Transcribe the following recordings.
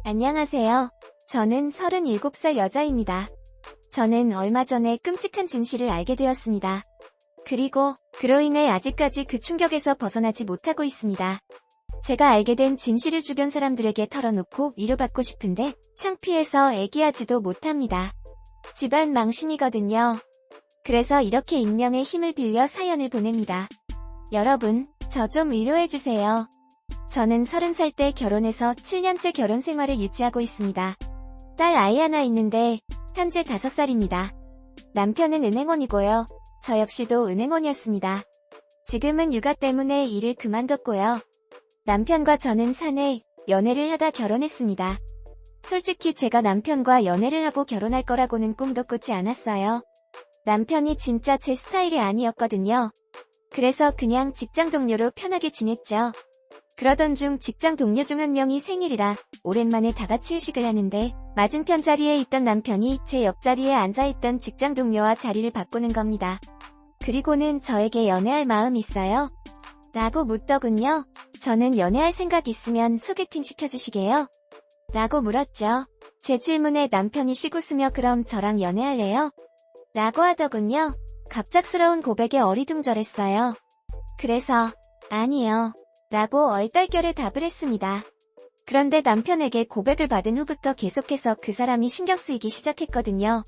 안녕하세요. 저는 37살 여자입니다. 저는 얼마 전에 끔찍한 진실을 알게 되었습니다. 그리고 그로 인해 아직까지 그 충격에서 벗어나지 못하고 있습니다. 제가 알게 된 진실을 주변 사람들에게 털어놓고 위로받고 싶은데 창피해서 애기하지도 못합니다. 집안 망신이거든요. 그래서 이렇게 익명의 힘을 빌려 사연을 보냅니다. 여러분, 저 좀 위로해주세요. 저는 30살 때 결혼해서 7년째 결혼 생활을 유지하고 있습니다. 딸 아이 하나 있는데 현재 5살입니다. 남편은 은행원이고요. 저 역시도 은행원이었습니다. 지금은 육아 때문에 일을 그만뒀고요. 남편과 저는 사내 연애를 하다 결혼했습니다. 솔직히 제가 남편과 연애를 하고 결혼할 거라고는 꿈도 꾸지 않았어요. 남편이 진짜 제 스타일이 아니었거든요. 그래서 그냥 직장 동료로 편하게 지냈죠. 그러던 중 직장 동료 중 한 명이 생일이라 오랜만에 다같이 휴식을 하는데 맞은편 자리에 있던 남편이 제 옆자리에 앉아있던 직장 동료와 자리를 바꾸는 겁니다. 그리고는 저에게 연애할 마음 있어요? 라고 묻더군요. 저는 연애할 생각 있으면 소개팅 시켜주시게요? 라고 물었죠. 제 질문에 남편이 시구으며 그럼 저랑 연애할래요? 라고 하더군요. 갑작스러운 고백에 어리둥절했어요. 그래서 아니요. 라고 얼떨결에 답을 했습니다. 그런데 남편에게 고백을 받은 후부터 계속해서 그 사람이 신경 쓰이기 시작했거든요.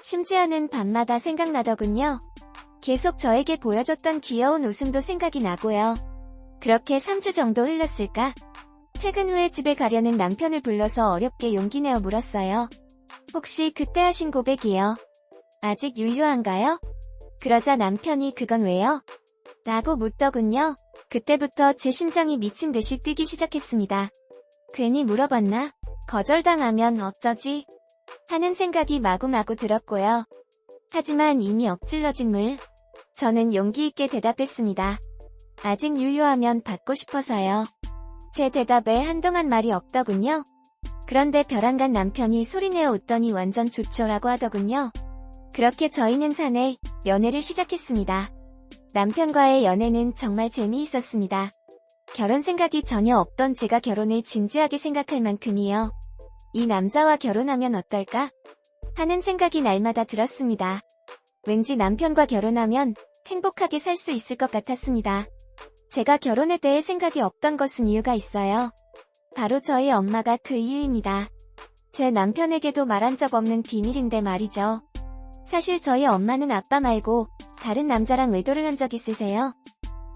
심지어는 밤마다 생각나더군요. 계속 저에게 보여줬던 귀여운 웃음도 생각이 나고요. 그렇게 3주 정도 흘렀을까? 퇴근 후에 집에 가려는 남편을 불러서 어렵게 용기 내어 물었어요. 혹시 그때 하신 고백이요? 아직 유효한가요? 그러자 남편이 그건 왜요? 라고 묻더군요. 그때부터 제 심장이 미친 듯이 뛰기 시작했습니다. 괜히 물어봤나? 거절당하면 어쩌지? 하는 생각이 마구마구 들었고요. 하지만 이미 엎질러진 물. 저는 용기 있게 대답했습니다. 아직 유효하면 받고 싶어서요. 제 대답에 한동안 말이 없더군요. 그런데 벼랑간 남편이 소리내어 웃더니 완전 좋죠라고 하더군요. 그렇게 저희는 사내 연애를 시작했습니다. 남편과의 연애는 정말 재미있었습니다. 결혼 생각이 전혀 없던 제가 결혼을 진지하게 생각할 만큼이요. 이 남자와 결혼하면 어떨까? 하는 생각이 날마다 들었습니다. 왠지 남편과 결혼하면 행복하게 살 수 있을 것 같았습니다. 제가 결혼에 대해 생각이 없던 것은 이유가 있어요. 바로 저희 엄마가 그 이유입니다. 제 남편에게도 말한 적 없는 비밀인데 말이죠. 사실 저희 엄마는 아빠 말고 다른 남자랑 외도를 한 적 있으세요?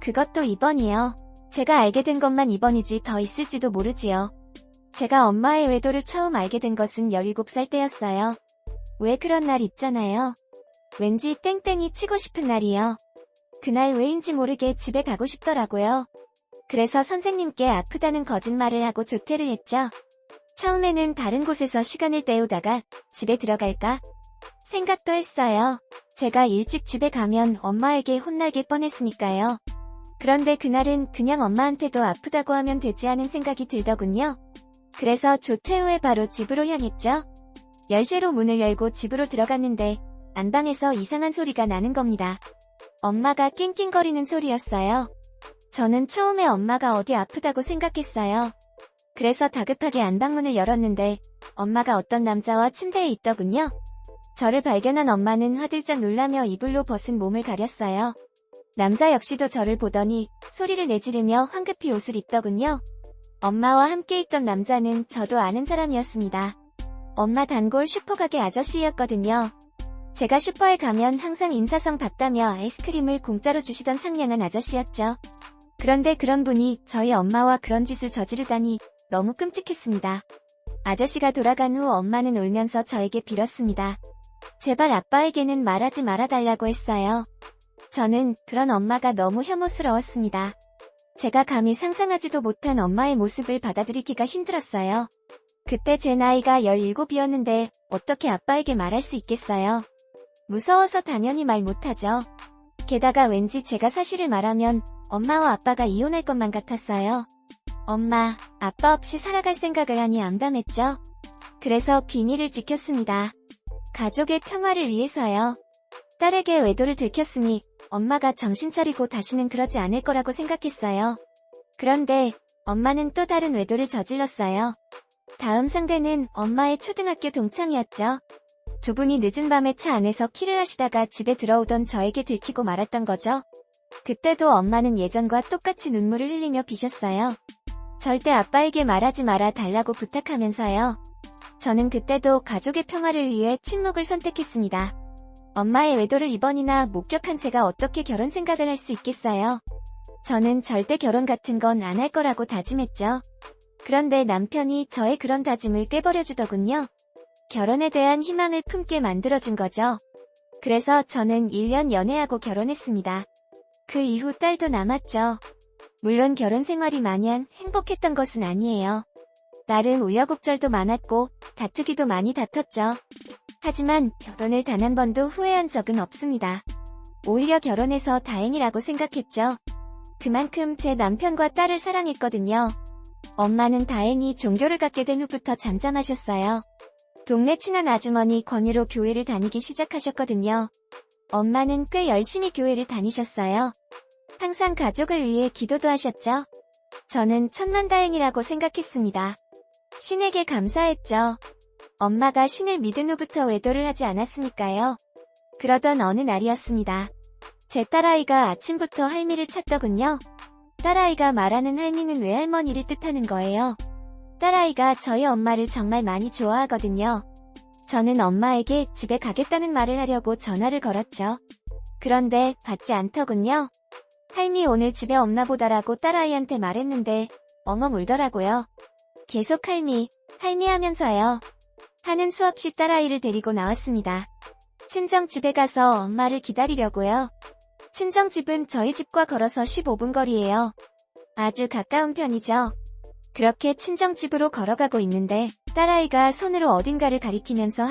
그것도 이번이요. 제가 알게 된 것만 이번이지 더 있을지도 모르지요. 제가 엄마의 외도를 처음 알게 된 것은 17살 때였어요. 왜 그런 날 있잖아요. 왠지 땡땡이 치고 싶은 날이요. 그날 왜인지 모르게 집에 가고 싶더라고요. 그래서 선생님께 아프다는 거짓말을 하고 조퇴를 했죠. 처음에는 다른 곳에서 시간을 때우다가 집에 들어갈까 생각도 했어요. 제가 일찍 집에 가면 엄마에게 혼나게 뻔했으니까요. 그런데 그날은 그냥 엄마한테도 아프다고 하면 되지 않은 생각이 들더군요. 그래서 조퇴 후에 바로 집으로 향했죠. 열쇠로 문을 열고 집으로 들어갔는데 안방에서 이상한 소리가 나는 겁니다. 엄마가 낑낑거리는 소리였어요. 저는 처음에 엄마가 어디 아프다고 생각했어요. 그래서 다급하게 안방문을 열었는데 엄마가 어떤 남자와 침대에 있더군요. 저를 발견한 엄마는 화들짝 놀라며 이불로 벗은 몸을 가렸어요. 남자 역시도 저를 보더니 소리를 내지르며 황급히 옷을 입더군요. 엄마와 함께 있던 남자는 저도 아는 사람이었습니다. 엄마 단골 슈퍼가게 아저씨였거든요. 제가 슈퍼에 가면 항상 인사성 받다며 아이스크림을 공짜로 주시던 상냥한 아저씨였죠. 그런데 그런 분이 저희 엄마와 그런 짓을 저지르다니 너무 끔찍했습니다. 아저씨가 돌아간 후 엄마는 울면서 저에게 빌었습니다. 제발 아빠에게는 말하지 말아달라고 했어요. 저는 그런 엄마가 너무 혐오스러웠습니다. 제가 감히 상상하지도 못한 엄마의 모습을 받아들이기가 힘들었어요. 그때 제 나이가 17이었는데 어떻게 아빠에게 말할 수 있겠어요? 무서워서 당연히 말 못하죠. 게다가 왠지 제가 사실을 말하면 엄마와 아빠가 이혼할 것만 같았어요. 엄마, 아빠 없이 살아갈 생각을 하니 암담했죠. 그래서 비밀을 지켰습니다. 가족의 평화를 위해서요. 딸에게 외도를 들켰으니 엄마가 정신 차리고 다시는 그러지 않을 거라고 생각했어요. 그런데 엄마는 또 다른 외도를 저질렀어요. 다음 상대는 엄마의 초등학교 동창이었죠. 두 분이 늦은 밤에 차 안에서 키를 하시다가 집에 들어오던 저에게 들키고 말았던 거죠. 그때도 엄마는 예전과 똑같이 눈물을 흘리며 비셨어요. 절대 아빠에게 말하지 말아 달라고 부탁하면서요. 저는 그때도 가족의 평화를 위해 침묵을 선택했습니다. 엄마의 외도를 이번이나 목격한 제가 어떻게 결혼 생각을 할 수 있겠어요. 저는 절대 결혼 같은 건 안 할 거라고 다짐했죠. 그런데 남편이 저의 그런 다짐을 깨버려주더군요. 결혼에 대한 희망을 품게 만들어준 거죠. 그래서 저는 1년 연애하고 결혼했습니다. 그 이후 딸도 남았죠. 물론 결혼 생활이 마냥 행복했던 것은 아니에요. 나름 우여곡절도 많았고 다투기도 많이 다퉜죠. 하지만 결혼을 단 한 번도 후회한 적은 없습니다. 오히려 결혼해서 다행이라고 생각했죠. 그만큼 제 남편과 딸을 사랑했거든요. 엄마는 다행히 종교를 갖게 된 후부터 잠잠하셨어요. 동네 친한 아주머니 권유로 교회를 다니기 시작하셨거든요. 엄마는 꽤 열심히 교회를 다니셨어요. 항상 가족을 위해 기도도 하셨죠. 저는 천만다행이라고 생각했습니다. 신에게 감사했죠. 엄마가 신을 믿은 후부터 외도를 하지 않았으니까요. 그러던 어느 날이었습니다. 제 딸아이가 아침부터 할미를 찾더군요. 딸아이가 말하는 할미는 외할머니를 뜻하는 거예요. 딸아이가 저희 엄마를 정말 많이 좋아하거든요. 저는 엄마에게 집에 가겠다는 말을 하려고 전화를 걸었죠. 그런데 받지 않더군요. 할미 오늘 집에 없나 보다라고 딸아이한테 말했는데 엉엉 울더라고요. 계속 할미, 할미 하면서요. 하는 수 없이 딸아이를 데리고 나왔습니다. 친정집에 가서 엄마를 기다리려고요. 친정집은 저희 집과 걸어서 15분 거리예요. 아주 가까운 편이죠. 그렇게 친정집으로 걸어가고 있는데 딸아이가 손으로 어딘가를 가리키면서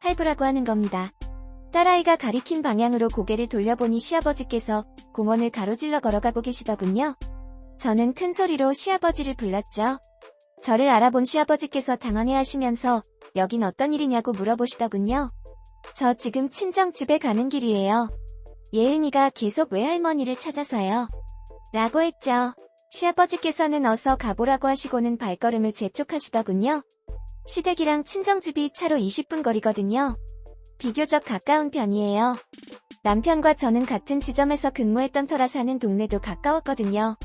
할부라고 하는 겁니다. 딸아이가 가리킨 방향으로 고개를 돌려보니 시아버지께서 공원을 가로질러 걸어가고 계시더군요. 저는 큰 소리로 시아버지를 불렀죠. 저를 알아본 시아버지께서 당황해하시면서 여긴 어떤 일이냐고 물어보시더군요. 저 지금 친정집에 가는 길이에요. 예은이가 계속 외할머니를 찾아서요. 라고 했죠. 시아버지께서는 어서 가보라고 하시고는 발걸음을 재촉하시더군요. 시댁이랑 친정집이 차로 20분 거리거든요. 비교적 가까운 편이에요. 남편과 저는 같은 지점에서 근무했던 터라 사는 동네도 가까웠거든요.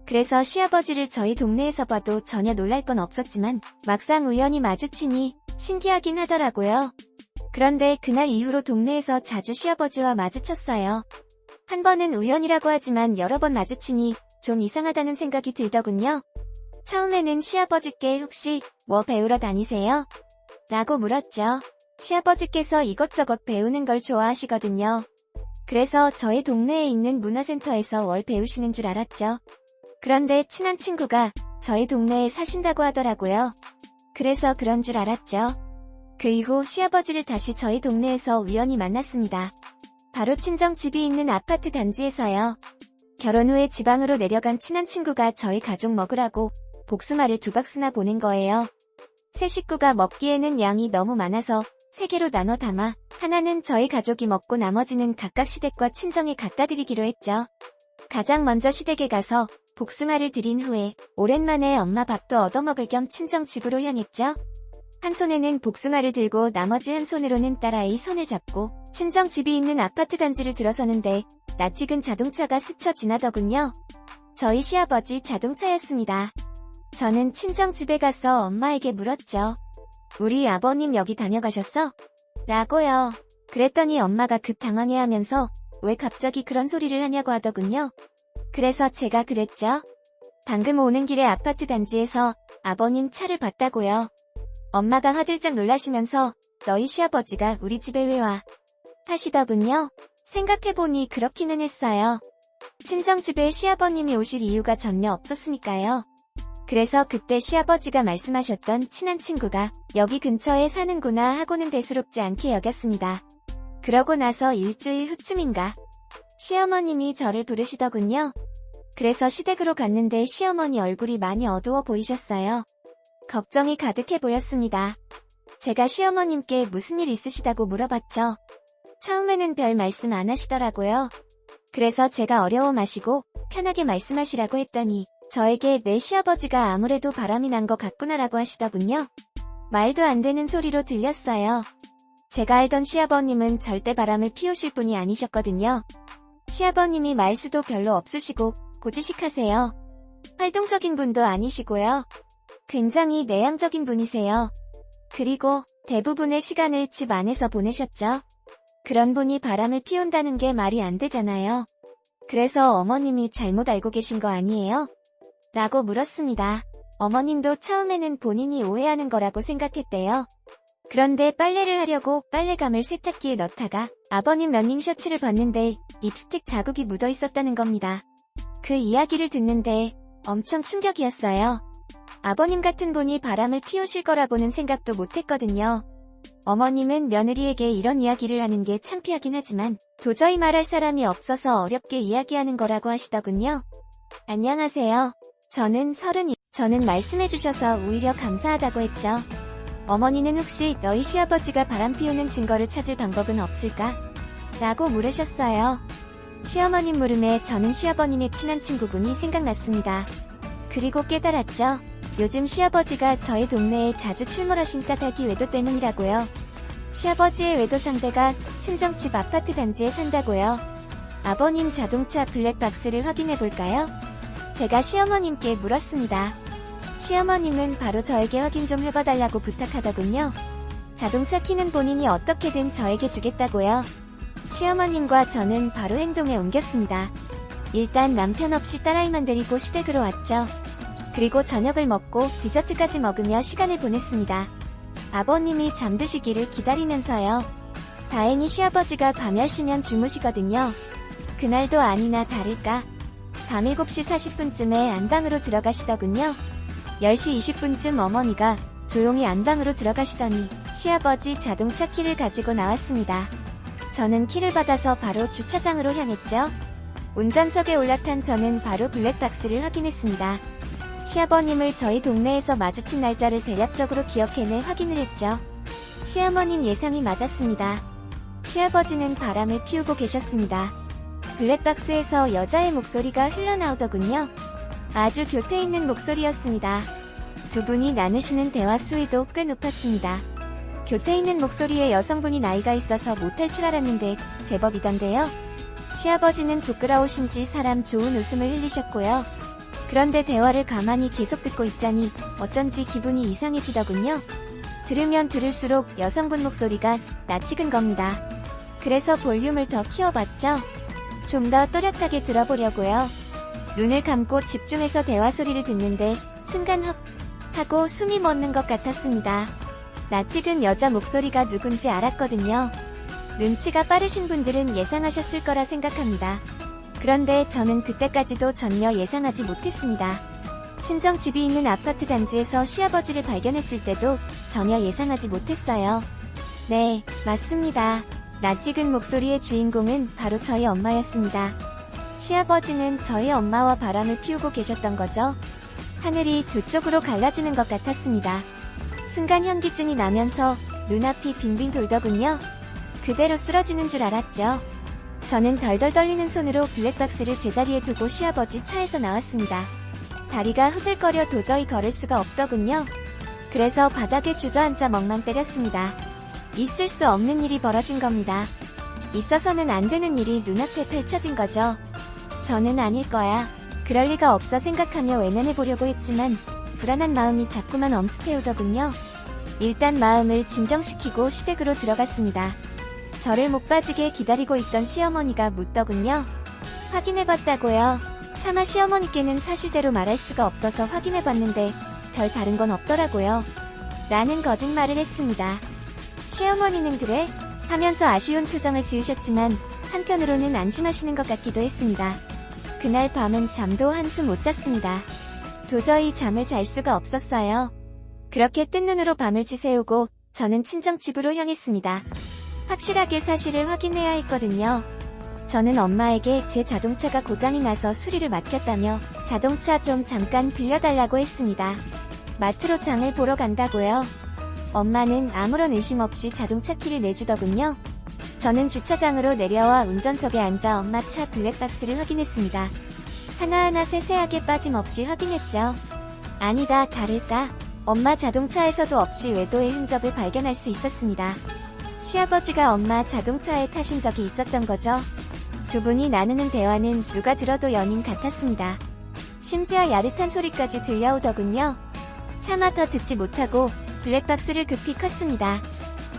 그래서 시아버지를 저희 동네에서 봐도 전혀 놀랄 건 없었지만 막상 우연히 마주치니 신기하긴 하더라고요. 그런데 그날 이후로 동네에서 자주 시아버지와 마주쳤어요. 한 번은 우연이라고 하지만 여러 번 마주치니 좀 이상하다는 생각이 들더군요. 처음에는 시아버지께 혹시 뭐 배우러 다니세요? 라고 물었죠. 시아버지께서 이것저것 배우는 걸 좋아하시거든요. 그래서 저희 동네에 있는 문화센터에서 월 배우시는 줄 알았죠. 그런데 친한 친구가 저희 동네에 사신다고 하더라고요. 그래서 그런 줄 알았죠. 그 이후 시아버지를 다시 저희 동네에서 우연히 만났습니다. 바로 친정집이 있는 아파트 단지에서요. 결혼 후에 지방으로 내려간 친한 친구가 저희 가족 먹으라고 복숭아를 2박스나 보낸 거예요. 세 식구가 먹기에는 양이 너무 많아서 3개로 나눠 담아 하나는 저희 가족이 먹고 나머지는 각각 시댁과 친정에 갖다 드리기로 했죠. 가장 먼저 시댁에 가서 복숭아를 드린 후에 오랜만에 엄마 밥도 얻어먹을 겸 친정집으로 향했죠. 한 손에는 복숭아를 들고 나머지 한 손으로는 딸아이 손을 잡고 친정집이 있는 아파트 단지를 들어서는데 낯익은 자동차가 스쳐 지나더군요. 저희 시아버지 자동차였습니다. 저는 친정집에 가서 엄마에게 물었죠. 우리 아버님 여기 다녀가셨어? 라고요. 그랬더니 엄마가 급 당황해하면서 왜 갑자기 그런 소리를 하냐고 하더군요. 그래서 제가 그랬죠. 방금 오는 길에 아파트 단지에서 아버님 차를 봤다고요. 엄마가 화들짝 놀라시면서 너희 시아버지가 우리 집에 왜 와? 하시더군요. 생각해보니 그렇기는 했어요. 친정집에 시아버님이 오실 이유가 전혀 없었으니까요. 그래서 그때 시아버지가 말씀하셨던 친한 친구가 여기 근처에 사는구나 하고는 대수롭지 않게 여겼습니다. 그러고 나서 일주일 후쯤인가 시어머님이 저를 부르시더군요. 그래서 시댁으로 갔는데 시어머니 얼굴이 많이 어두워 보이셨어요. 걱정이 가득해 보였습니다. 제가 시어머님께 무슨 일 있으시다고 물어봤죠. 처음에는 별 말씀 안 하시더라고요. 그래서 제가 어려워 마시고 편하게 말씀하시라고 했더니 저에게 내 시아버지가 아무래도 바람이 난 것 같구나라고 하시더군요. 말도 안 되는 소리로 들렸어요. 제가 알던 시아버님은 절대 바람을 피우실 분이 아니셨거든요. 시아버님이 말수도 별로 없으시고 고지식하세요. 활동적인 분도 아니시고요. 굉장히 내향적인 분이세요. 그리고 대부분의 시간을 집 안에서 보내셨죠. 그런 분이 바람을 피운다는 게 말이 안 되잖아요. 그래서 어머님이 잘못 알고 계신 거 아니에요? 라고 물었습니다. 어머님도 처음에는 본인이 오해하는 거라고 생각했대요. 그런데 빨래를 하려고 빨래감을 세탁기에 넣다가 아버님 러닝셔츠를 봤는데 립스틱 자국이 묻어 있었다는 겁니다. 그 이야기를 듣는데 엄청 충격이었어요. 아버님 같은 분이 바람을 피우실 거라고는 생각도 못했거든요. 어머님은 며느리에게 이런 이야기를 하는 게 창피하긴 하지만 도저히 말할 사람이 없어서 어렵게 이야기하는 거라고 하시더군요. 안녕하세요. 저는 말씀해주셔서 오히려 감사하다고 했죠. 어머니는 혹시 너희 시아버지가 바람 피우는 증거를 찾을 방법은 없을까? 라고 물으셨어요. 시어머님 물음에 저는 시아버님의 친한 친구분이 생각났습니다. 그리고 깨달았죠. 요즘 시아버지가 저희 동네에 자주 출몰하신 까닭이 외도 때문이라고요. 시아버지의 외도 상대가 친정집 아파트 단지에 산다고요. 아버님 자동차 블랙박스를 확인해볼까요? 제가 시어머님께 물었습니다. 시어머님은 바로 저에게 확인 좀 해봐달라고 부탁하더군요. 자동차 키는 본인이 어떻게든 저에게 주겠다고요. 시어머님과 저는 바로 행동에 옮겼습니다. 일단 남편 없이 딸아이만 데리고 시댁으로 왔죠. 그리고 저녁을 먹고 디저트까지 먹으며 시간을 보냈습니다. 아버님이 잠드시기를 기다리면서요. 다행히 시아버지가 밤 10시면 주무시거든요. 그날도 아니나 다를까 밤 7시 40분쯤에 안방으로 들어가시더군요. 10시 20분쯤 어머니가 조용히 안방으로 들어가시더니 시아버지 자동차 키를 가지고 나왔습니다. 저는 키를 받아서 바로 주차장으로 향했죠. 운전석에 올라탄 저는 바로 블랙박스를 확인했습니다. 시아버님을 저희 동네에서 마주친 날짜를 대략적으로 기억해내 확인을 했죠. 시어머님 예상이 맞았습니다. 시아버지는 바람을 피우고 계셨습니다. 블랙박스에서 여자의 목소리가 흘러나오더군요. 아주 교태 있는 목소리였습니다. 두 분이 나누시는 대화 수위도 꽤 높았습니다. 교태 있는 목소리에 여성분이 나이가 있어서 못할 줄 알았는데 제법이던데요. 시아버지는 부끄러우신지 사람 좋은 웃음을 흘리셨고요. 그런데 대화를 가만히 계속 듣고 있자니 어쩐지 기분이 이상해지더군요. 들으면 들을수록 여성분 목소리가 낯익은 겁니다. 그래서 볼륨을 더 키워봤죠. 좀 더 또렷하게 들어보려고요. 눈을 감고 집중해서 대화 소리를 듣는데 순간 헉 하고 숨이 멎는 것 같았습니다. 낯익은 여자 목소리가 누군지 알았거든요. 눈치가 빠르신 분들은 예상하셨을 거라 생각합니다. 그런데 저는 그때까지도 전혀 예상하지 못했습니다. 친정집이 있는 아파트 단지에서 시아버지를 발견했을 때도 전혀 예상하지 못했어요. 네, 맞습니다. 낯익은 목소리의 주인공은 바로 저희 엄마였습니다. 시아버지는 저희 엄마와 바람을 피우고 계셨던 거죠. 하늘이 두 쪽으로 갈라지는 것 같았습니다. 순간 현기증이 나면서 눈앞이 빙빙 돌더군요. 그대로 쓰러지는 줄 알았죠. 저는 덜덜 떨리는 손으로 블랙박스를 제자리에 두고 시아버지 차에서 나왔습니다. 다리가 후들거려 도저히 걸을 수가 없더군요. 그래서 바닥에 주저앉아 멍만 때렸습니다. 있을 수 없는 일이 벌어진 겁니다. 있어서는 안 되는 일이 눈앞에 펼쳐진 거죠. 저는 아닐 거야. 그럴 리가 없어 생각하며 외면해보려고 했지만 불안한 마음이 자꾸만 엄습해오더군요. 일단 마음을 진정시키고 시댁으로 들어갔습니다. 저를 목 빠지게 기다리고 있던 시어머니가 묻더군요. 확인해봤다고요? 차마 시어머니께는 사실대로 말할 수가 없어서 확인해봤는데 별 다른 건 없더라고요. 라는 거짓말을 했습니다. 시어머니는 그래? 하면서 아쉬운 표정을 지으셨지만 한편으로는 안심하시는 것 같기도 했습니다. 그날 밤은 잠도 한숨 못 잤습니다. 도저히 잠을 잘 수가 없었어요. 그렇게 뜬 눈으로 밤을 지새우고 저는 친정집으로 향했습니다. 확실하게 사실을 확인해야 했거든요. 저는 엄마에게 제 자동차가 고장이 나서 수리를 맡겼다며 자동차 좀 잠깐 빌려달라고 했습니다. 마트로 장을 보러 간다고요. 엄마는 아무런 의심 없이 자동차 키를 내주더군요. 저는 주차장으로 내려와 운전석에 앉아 엄마 차 블랙박스를 확인했습니다. 하나하나 세세하게 빠짐없이 확인했죠. 아니다 다를까 엄마 자동차에서도 없이 외도의 흔적을 발견할 수 있었습니다. 시아버지가 엄마 자동차에 타신 적이 있었던 거죠. 두 분이 나누는 대화는 누가 들어도 연인 같았습니다. 심지어 야릇한 소리까지 들려오더군요. 차마 더 듣지 못하고 블랙박스를 급히 껐습니다.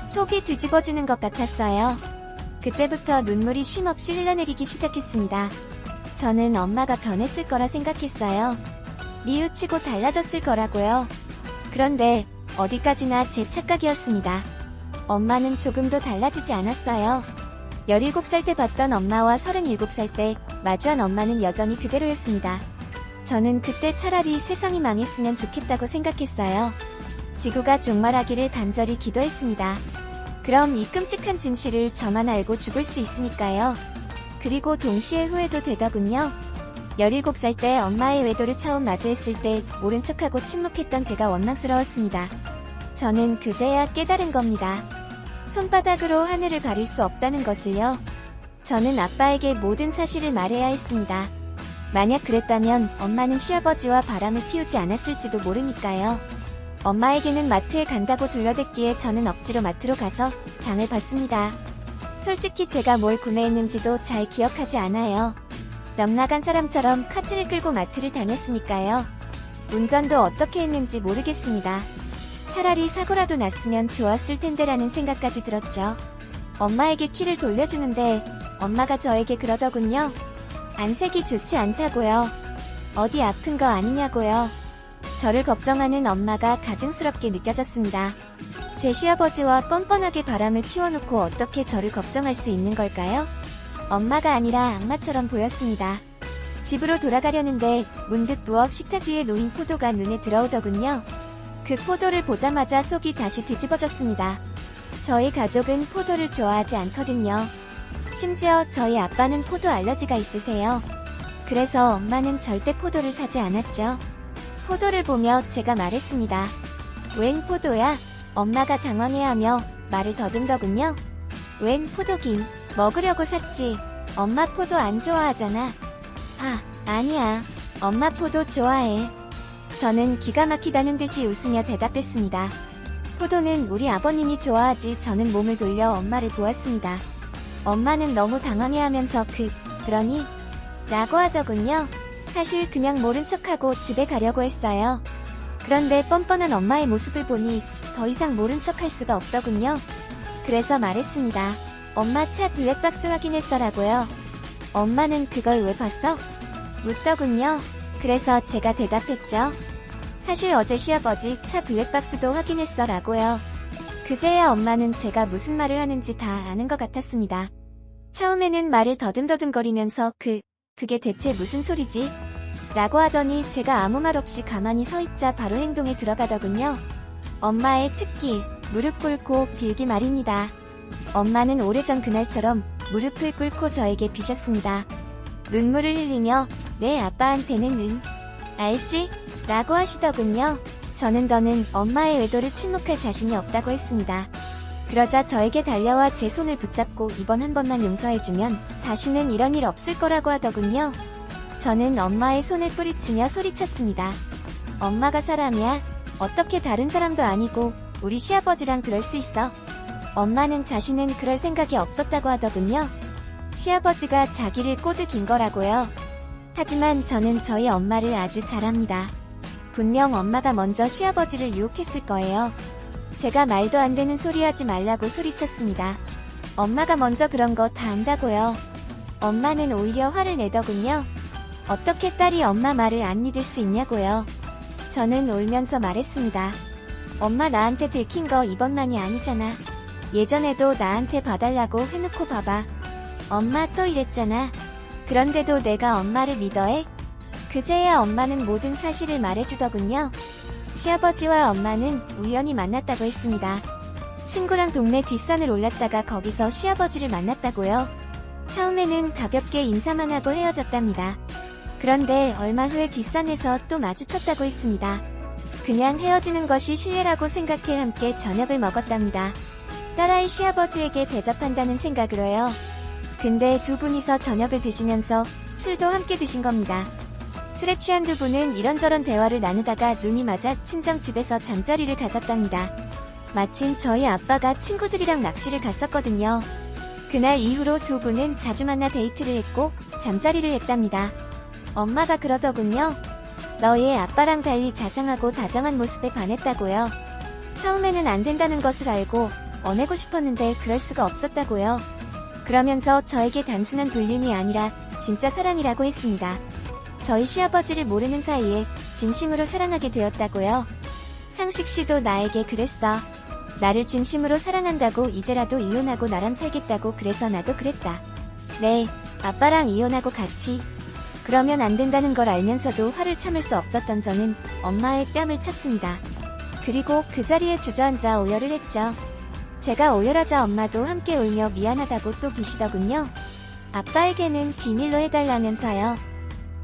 속이 뒤집어지는 것 같았어요. 그때부터 눈물이 쉼없이 흘러내리기 시작했습니다. 저는 엄마가 변했을 거라 생각했어요. 뉘우치고 달라졌을 거라고요. 그런데 어디까지나 제 착각이었습니다. 엄마는 조금도 달라지지 않았어요. 17살 때 봤던 엄마와 37살 때 마주한 엄마는 여전히 그대로였습니다. 저는 그때 차라리 세상이 망했으면 좋겠다고 생각했어요. 지구가 종말하기를 간절히 기도했습니다. 그럼 이 끔찍한 진실을 저만 알고 죽을 수 있으니까요. 그리고 동시에 후회도 되더군요. 17살 때 엄마의 외도를 처음 마주했을 때 모른 척하고 침묵했던 제가 원망스러웠습니다. 저는 그제야 깨달은 겁니다. 손바닥으로 하늘을 가릴 수 없다는 것을요. 저는 아빠에게 모든 사실을 말해야 했습니다. 만약 그랬다면 엄마는 시아버지와 바람을 피우지 않았을지도 모르니까요. 엄마에게는 마트에 간다고 둘러댔기에 저는 억지로 마트로 가서 장을 봤습니다. 솔직히 제가 뭘 구매했는지도 잘 기억하지 않아요. 넉나간 사람처럼 카트를 끌고 마트를 다녔으니까요. 운전도 어떻게 했는지 모르겠습니다. 차라리 사고라도 났으면 좋았을 텐데라는 생각까지 들었죠. 엄마에게 키를 돌려주는데 엄마가 저에게 그러더군요. 안색이 좋지 않다고요. 어디 아픈 거 아니냐고요. 저를 걱정하는 엄마가 가증스럽게 느껴졌습니다. 제 시아버지와 뻔뻔하게 바람을 피워놓고 어떻게 저를 걱정할 수 있는 걸까요? 엄마가 아니라 악마처럼 보였습니다. 집으로 돌아가려는데 문득 부엌 식탁 위에 놓인 포도가 눈에 들어오더군요. 그 포도를 보자마자 속이 다시 뒤집어졌습니다. 저희 가족은 포도를 좋아하지 않거든요. 심지어 저희 아빠는 포도 알러지가 있으세요. 그래서 엄마는 절대 포도를 사지 않았죠. 포도를 보며 제가 말했습니다. 웬 포도야? 엄마가 당황해하며 말을 더듬더군요. 웬 포도긴, 먹으려고 샀지. 엄마 포도 안 좋아하잖아. 아니야. 엄마 포도 좋아해. 저는 기가 막히다는 듯이 웃으며 대답했습니다. 포도는 우리 아버님이 좋아하지. 저는 몸을 돌려 엄마를 보았습니다. 엄마는 너무 당황해하면서 그러니? 라고 하더군요. 사실 그냥 모른 척하고 집에 가려고 했어요. 그런데 뻔뻔한 엄마의 모습을 보니 더 이상 모른 척할 수가 없더군요. 그래서 말했습니다. 엄마 차 블랙박스 확인했어라고요. 엄마는 그걸 왜 봤어? 묻더군요. 그래서 제가 대답했죠. 사실 어제 시아버지 차 블랙박스도 확인했어라고요. 그제야 엄마는 제가 무슨 말을 하는지 다 아는 것 같았습니다. 처음에는 말을 더듬더듬거리면서 그게 대체 무슨 소리지? 라고 하더니 제가 아무 말 없이 가만히 서 있자 바로 행동에 들어가더군요. 엄마의 특기, 무릎 꿇고 빌기 말입니다. 엄마는 오래전 그날처럼 무릎을 꿇고 저에게 비셨습니다. 눈물을 흘리며 내 아빠한테는 응, 알지? 라고 하시더군요. 저는 더는 엄마의 외도를 침묵할 자신이 없다고 했습니다. 그러자 저에게 달려와 제 손을 붙잡고 이번 한 번만 용서해주면 다시는 이런 일 없을 거라고 하더군요. 저는 엄마의 손을 뿌리치며 소리쳤습니다. 엄마가 사람이야? 어떻게 다른 사람도 아니고 우리 시아버지랑 그럴 수 있어? 엄마는 자신은 그럴 생각이 없었다고 하더군요. 시아버지가 자기를 꼬드긴 거라고요. 하지만 저는 저희 엄마를 아주 잘 압니다. 분명 엄마가 먼저 시아버지를 유혹했을 거예요. 제가 말도 안 되는 소리 하지 말라고 소리쳤습니다. 엄마가 먼저 그런 거 다 안다고요. 엄마는 오히려 화를 내더군요. 어떻게 딸이 엄마 말을 안 믿을 수 있냐고요. 저는 울면서 말했습니다. 엄마 나한테 들킨 거 이번만이 아니잖아. 예전에도 나한테 봐달라고 해놓고 봐봐. 엄마 또 이랬잖아. 그런데도 내가 엄마를 믿어해? 그제야 엄마는 모든 사실을 말해주더군요. 시아버지와 엄마는 우연히 만났다고 했습니다. 친구랑 동네 뒷산을 올랐다가 거기서 시아버지를 만났다고요. 처음에는 가볍게 인사만 하고 헤어졌답니다. 그런데 얼마 후에 뒷산에서 또 마주쳤다고 했습니다. 그냥 헤어지는 것이 신뢰라고 생각해 함께 저녁을 먹었답니다. 딸아이 시아버지에게 대접한다는 생각으로요. 근데 두 분이서 저녁을 드시면서 술도 함께 드신 겁니다. 술에 취한 두 분은 이런저런 대화를 나누다가 눈이 맞아 친정집에서 잠자리를 가졌답니다. 마침 저희 아빠가 친구들이랑 낚시를 갔었거든요. 그날 이후로 두 분은 자주 만나 데이트를 했고 잠자리를 했답니다. 엄마가 그러더군요. 너의 아빠랑 달리 자상하고 다정한 모습에 반했다고요. 처음에는 안 된다는 것을 알고 어내고 싶었는데 그럴 수가 없었다고요. 그러면서 저에게 단순한 불륜이 아니라 진짜 사랑이라고 했습니다. 저희 시아버지를 모르는 사이에 진심으로 사랑하게 되었다고요. 상식 씨도 나에게 그랬어. 나를 진심으로 사랑한다고 이제라도 이혼하고 나랑 살겠다고 그래서 나도 그랬다. 네, 아빠랑 이혼하고 같이. 그러면 안 된다는 걸 알면서도 화를 참을 수 없었던 저는 엄마의 뺨을 쳤습니다. 그리고 그 자리에 주저앉아 오열을 했죠. 제가 오열하자 엄마도 함께 울며 미안하다고 또 비시더군요. 아빠에게는 비밀로 해달라면서요.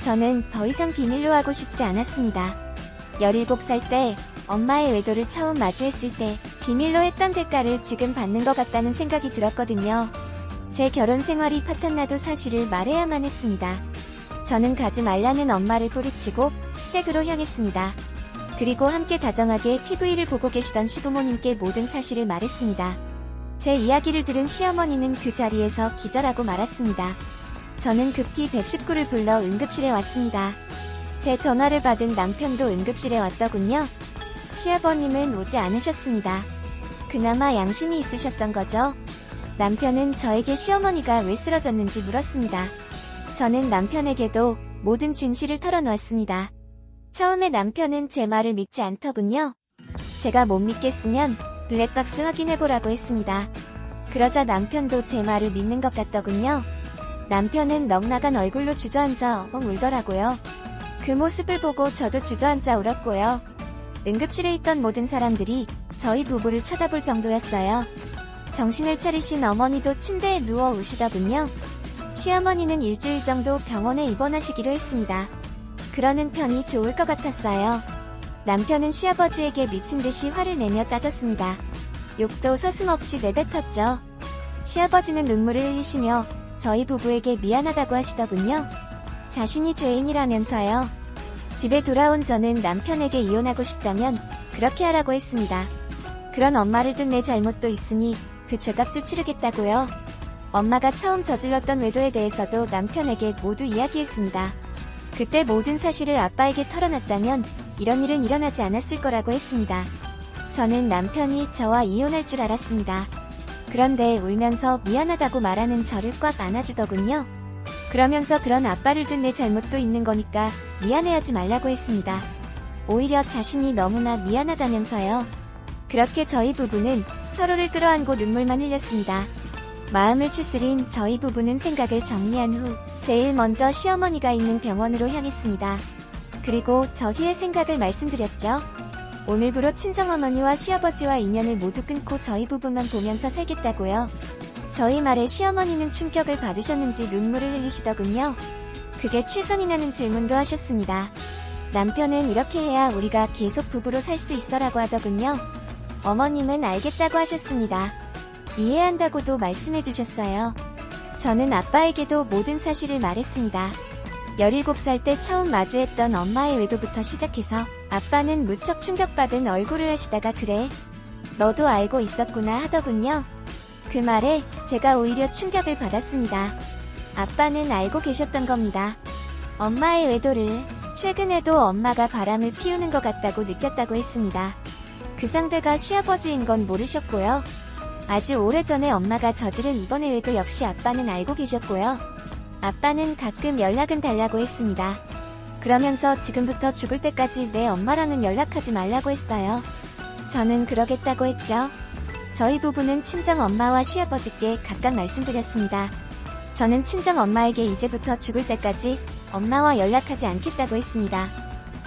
저는 더 이상 비밀로 하고 싶지 않았습니다. 17살 때 엄마의 외도를 처음 마주했을 때 비밀로 했던 대가를 지금 받는 것 같다는 생각이 들었거든요. 제 결혼 생활이 파탄나도 사실을 말해야만 했습니다. 저는 가지 말라는 엄마를 뿌리치고 시댁으로 향했습니다. 그리고 함께 다정하게 TV를 보고 계시던 시부모님께 모든 사실을 말했습니다. 제 이야기를 들은 시어머니는 그 자리에서 기절하고 말았습니다. 저는 급히 119를 불러 응급실에 왔습니다. 제 전화를 받은 남편도 응급실에 왔더군요. 시아버님은 오지 않으셨습니다. 그나마 양심이 있으셨던 거죠. 남편은 저에게 시어머니가 왜 쓰러졌는지 물었습니다. 저는 남편에게도 모든 진실을 털어놓았습니다. 처음에 남편은 제 말을 믿지 않더군요. 제가 못 믿겠으면 블랙박스 확인해보라고 했습니다. 그러자 남편도 제 말을 믿는 것 같더군요. 남편은 넋나간 얼굴로 주저앉아 엉 울더라고요. 그 모습을 보고 저도 주저앉아 울었고요. 응급실에 있던 모든 사람들이 저희 부부를 쳐다볼 정도였어요. 정신을 차리신 어머니도 침대에 누워 우시더군요. 시어머니는 일주일 정도 병원에 입원하시기로 했습니다. 그러는 편이 좋을 것 같았어요. 남편은 시아버지에게 미친듯이 화를 내며 따졌습니다. 욕도 서슴없이 내뱉었죠. 시아버지는 눈물을 흘리시며 저희 부부에게 미안하다고 하시더군요. 자신이 죄인이라면서요. 집에 돌아온 저는 남편에게 이혼하고 싶다면 그렇게 하라고 했습니다. 그런 엄마를 둔 내 잘못도 있으니 그 죄값을 치르겠다고요. 엄마가 처음 저질렀던 외도에 대해서도 남편에게 모두 이야기했습니다. 그때 모든 사실을 아빠에게 털어놨다면 이런 일은 일어나지 않았을 거라고 했습니다. 저는 남편이 저와 이혼할 줄 알았습니다. 그런데 울면서 미안하다고 말하는 저를 꽉 안아주더군요. 그러면서 그런 아빠를 둔 내 잘못도 있는 거니까 미안해하지 말라고 했습니다. 오히려 자신이 너무나 미안하다면서요. 그렇게 저희 부부는 서로를 끌어안고 눈물만 흘렸습니다. 마음을 추스린 저희 부부는 생각을 정리한 후 제일 먼저 시어머니가 있는 병원으로 향했습니다. 그리고 저희의 생각을 말씀드렸죠. 오늘부로 친정어머니와 시아버지와 인연을 모두 끊고 저희 부부만 보면서 살겠다고요. 저희 말에 시어머니는 충격을 받으셨는지 눈물을 흘리시더군요. 그게 최선이냐는 질문도 하셨습니다. 남편은 이렇게 해야 우리가 계속 부부로 살 수 있어라고 하더군요. 어머님은 알겠다고 하셨습니다. 이해한다고도 말씀해주셨어요. 저는 아빠에게도 모든 사실을 말했습니다. 17살 때 처음 마주했던 엄마의 외도부터 시작해서 아빠는 무척 충격받은 얼굴을 하시다가 그래, 너도 알고 있었구나 하더군요. 그 말에 제가 오히려 충격을 받았습니다. 아빠는 알고 계셨던 겁니다. 엄마의 외도를. 최근에도 엄마가 바람을 피우는 것 같다고 느꼈다고 했습니다. 그 상대가 시아버지인 건 모르셨고요. 아주 오래전에 엄마가 저지른 이번의 외도 역시 아빠는 알고 계셨고요. 아빠는 가끔 연락은 달라고 했습니다. 그러면서 지금부터 죽을 때까지 내 엄마랑은 연락하지 말라고 했어요. 저는 그러겠다고 했죠. 저희 부부는 친정 엄마와 시아버지께 각각 말씀드렸습니다. 저는 친정 엄마에게 이제부터 죽을 때까지 엄마와 연락하지 않겠다고 했습니다.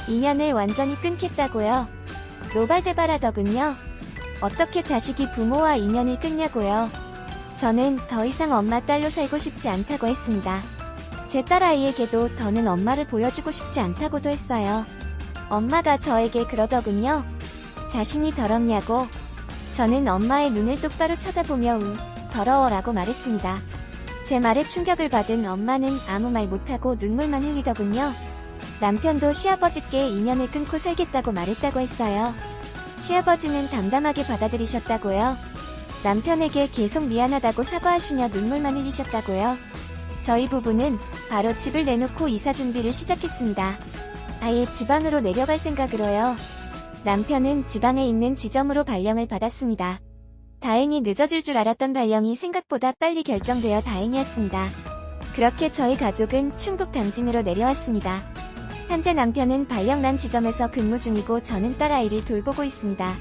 인연을 완전히 끊겠다고요. 노발대발하더군요. 어떻게 자식이 부모와 인연을 끊냐고요. 저는 더 이상 엄마 딸로 살고 싶지 않다고 했습니다. 제 딸아이에게도 더는 엄마를 보여주고 싶지 않다고도 했어요. 엄마가 저에게 그러더군요. 자신이 더럽냐고. 저는 엄마의 눈을 똑바로 쳐다보며 더러워라고 말했습니다. 제 말에 충격을 받은 엄마는 아무 말 못하고 눈물만 흘리더군요. 남편도 시아버지께 인연을 끊고 살겠다고 말했다고 했어요. 시아버지는 담담하게 받아들이셨다고요. 남편에게 계속 미안하다고 사과하시며 눈물만 흘리셨다고요. 저희 부부는 바로 집을 내놓고 이사 준비를 시작했습니다. 아예 지방으로 내려갈 생각으로요. 남편은 지방에 있는 지점으로 발령을 받았습니다. 다행히 늦어질 줄 알았던 발령이 생각보다 빨리 결정되어 다행이었습니다. 그렇게 저희 가족은 충북 당진으로 내려왔습니다. 현재 남편은 발령난 지점에서 근무 중이고 저는 딸아이를 돌보고 있습니다.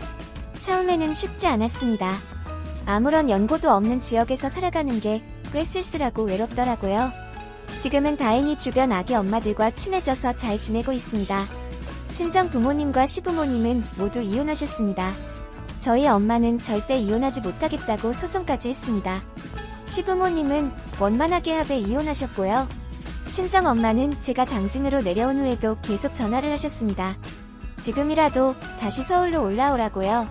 처음에는 쉽지 않았습니다. 아무런 연고도 없는 지역에서 살아가는 게 꽤 쓸쓸하고 외롭더라고요. 지금은 다행히 주변 아기 엄마들과 친해져서 잘 지내고 있습니다. 친정 부모님과 시부모님은 모두 이혼하셨습니다. 저희 엄마는 절대 이혼하지 못하겠다고 소송까지 했습니다. 시부모님은 원만하게 합의 이혼하셨고요. 친정 엄마는 제가 당진으로 내려온 후에도 계속 전화를 하셨습니다. 지금이라도 다시 서울로 올라오라고요.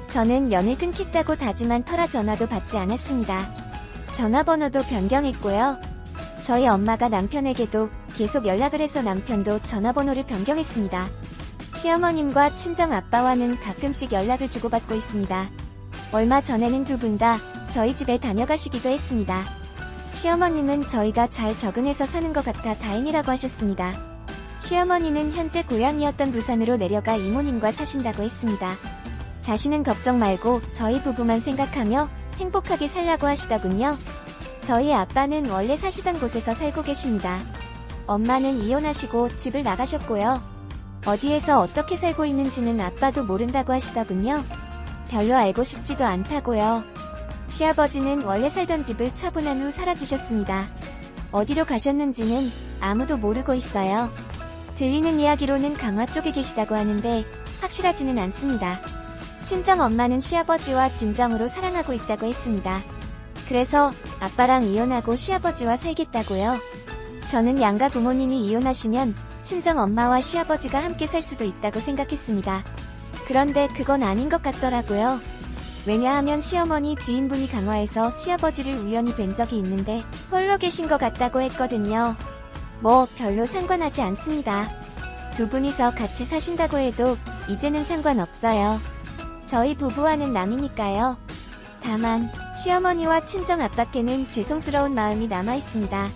저는 연을 끊겠다고 다짐한 터라 전화도 받지 않았습니다. 전화번호도 변경했고요. 저희 엄마가 남편에게도 계속 연락을 해서 남편도 전화번호를 변경했습니다. 시어머님과 친정 아빠와는 가끔씩 연락을 주고받고 있습니다. 얼마 전에는 두 분 다 저희 집에 다녀가시기도 했습니다. 시어머님은 저희가 잘 적응해서 사는 것 같아 다행이라고 하셨습니다. 시어머니는 현재 고향이었던 부산으로 내려가 이모님과 사신다고 했습니다. 자신은 걱정 말고 저희 부부만 생각하며 행복하게 살라고 하시더군요. 저희 아빠는 원래 사시던 곳에서 살고 계십니다. 엄마는 이혼하시고 집을 나가셨고요. 어디에서 어떻게 살고 있는지는 아빠도 모른다고 하시더군요. 별로 알고 싶지도 않다고요. 시아버지는 원래 살던 집을 처분한 후 사라지셨습니다. 어디로 가셨는지는 아무도 모르고 있어요. 들리는 이야기로는 강화 쪽에 계시다고 하는데 확실하지는 않습니다. 친정 엄마는 시아버지와 진정으로 사랑하고 있다고 했습니다. 그래서 아빠랑 이혼하고 시아버지와 살겠다고요. 저는 양가 부모님이 이혼하시면 친정 엄마와 시아버지가 함께 살 수도 있다고 생각했습니다. 그런데 그건 아닌 것 같더라고요. 왜냐하면 시어머니 지인분이 강화에서 시아버지를 우연히 뵌 적이 있는데 홀로 계신 것 같다고 했거든요. 뭐 별로 상관하지 않습니다. 두 분이서 같이 사신다고 해도 이제는 상관없어요. 저희 부부와는 남이니까요. 다만 시어머니와 친정 아빠께는 죄송스러운 마음이 남아있습니다.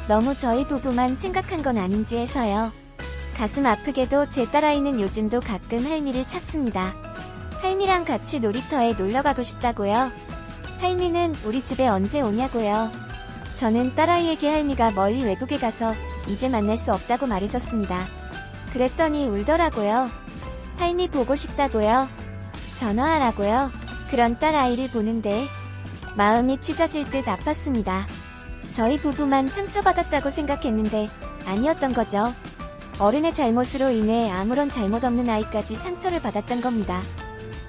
너무 저희 부부만 생각한 건 아닌지 해서요. 가슴 아프게도 제 딸아이는 요즘도 가끔 할미를 찾습니다. 할미랑 같이 놀이터에 놀러가고 싶다고요. 할미는 우리 집에 언제 오냐고요. 저는 딸아이에게 할미가 멀리 외국에 가서 이제 만날 수 없다고 말해줬습니다. 그랬더니 울더라고요. 할미 보고 싶다고요. 전화하라고요. 그런 딸아이를 보는데 마음이 찢어질 듯 아팠습니다. 저희 부부만 상처받았다고 생각했는데 아니었던 거죠. 어른의 잘못으로 인해 아무런 잘못 없는 아이까지 상처를 받았던 겁니다.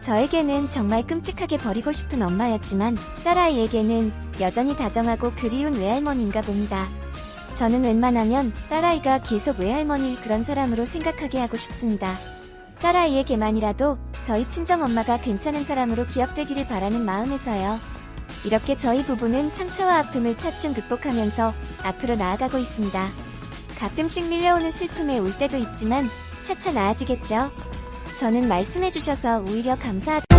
저에게는 정말 끔찍하게 버리고 싶은 엄마였지만 딸아이에게는 여전히 다정하고 그리운 외할머니인가 봅니다. 저는 웬만하면 딸아이가 계속 외할머니를 그런 사람으로 생각하게 하고 싶습니다. 딸아이에게만이라도 저희 친정엄마가 괜찮은 사람으로 기억되기를 바라는 마음에서요. 이렇게 저희 부부는 상처와 아픔을 차츰 극복하면서 앞으로 나아가고 있습니다. 가끔씩 밀려오는 슬픔에 울 때도 있지만 차차 나아지겠죠. 저는 말씀해주셔서 오히려 감사하다.